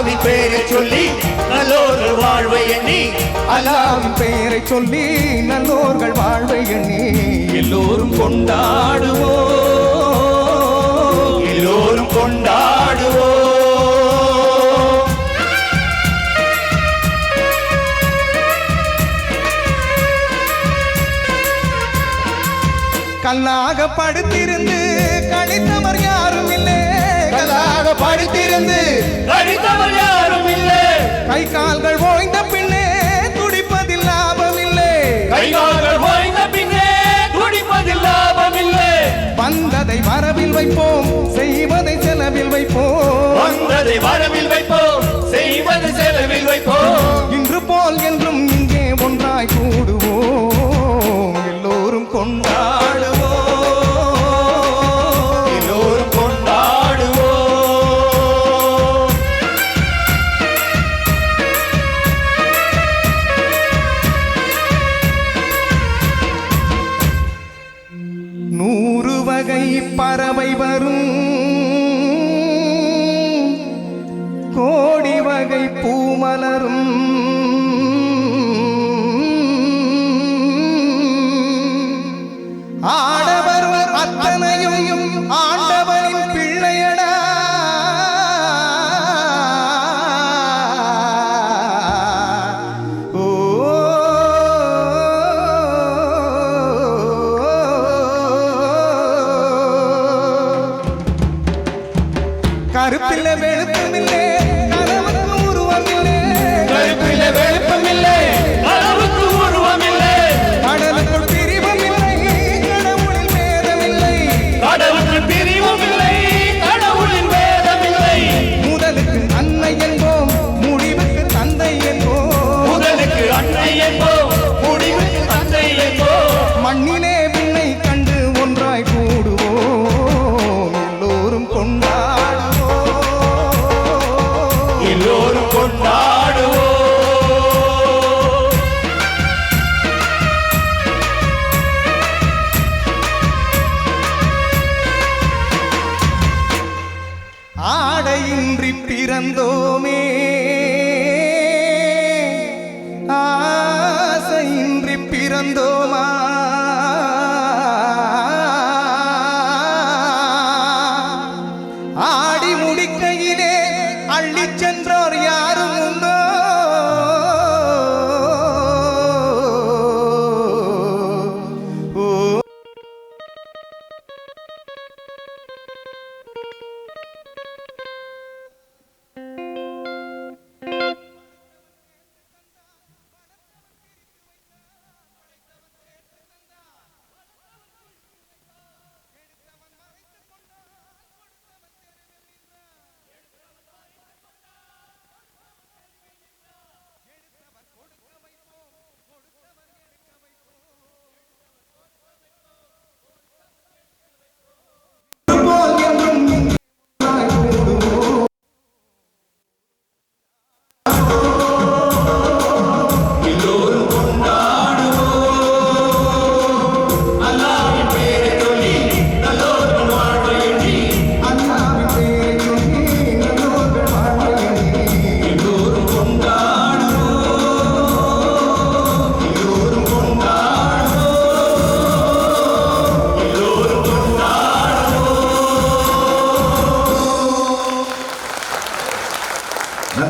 அல்லாஹ்வின் பெயரை சொல்லி நல்லோர்கள் வாழ்வை எண்ணி அல்லாஹ்வின் பெயரை சொல்லி நல்லோர்கள் வாழ்வை எண்ணி எல்லோரும் கொண்டாடுவோம், எல்லோரும் கொண்டாடுவோம். கல்லாக படுத்திருந்து கழித்தவர் யாரும் இல்லை, கல்லாக படுத்திருந்து கழித்தவர் யாரும் இல்லை. கை கால்கள் ஓய்ந்த பின்னே துடிப்பதில் லாபம் இல்லை, கை கால்கள் ஓய்ந்த பின்னே துடிப்பதில் லாபம் இல்லை. வந்ததை வரவில் வைப்போம், செய்வதை செலவில் வைப்போம், வந்ததை வரவில் வைப்போம், செய்வது செலவில் வைப்போம். இன்று போல் என்றும் இங்கே ஒன்றாய் கூடுவோம், எல்லோரும் கொண்டாடுவோம், எல்லோரும் கொண்டாடுவோம். நூறு வகை பறவை வரும், கோடி வகை பூமலரும், ஆடவர் அத்தனையும் ஆண்டவனின் பிள்ளையடா, ஓ கருப்பில்லை வெளுப்புமில்லை கனவுக்கு உருவமில்லை, கருப்பில்லை வெளுப்பமில்லை அளவுக்கு உருவமில்லை. கடலுக்குள் பிரிவுமில்லை கடவுளில் வேதமில்லை, கடவுளின் பிரிவும் இல்லை, கடவுளின் வேதமில்லை. முதலுக்கு அன்னை என்போம் முடிவுக்கு தந்தை என்போம், முதலுக்கு அன்னை என்போம், முடிவுக்கு தந்தை என்போம். மண்ணிலே விண்ணை கண்டு ஒன்றாய் கூடுவோம், எல்லோரும் கொண்டாடுவோம், எல்லோரும் கொண்டாடுவோம். ஆடையின்றி பிறந்தோமே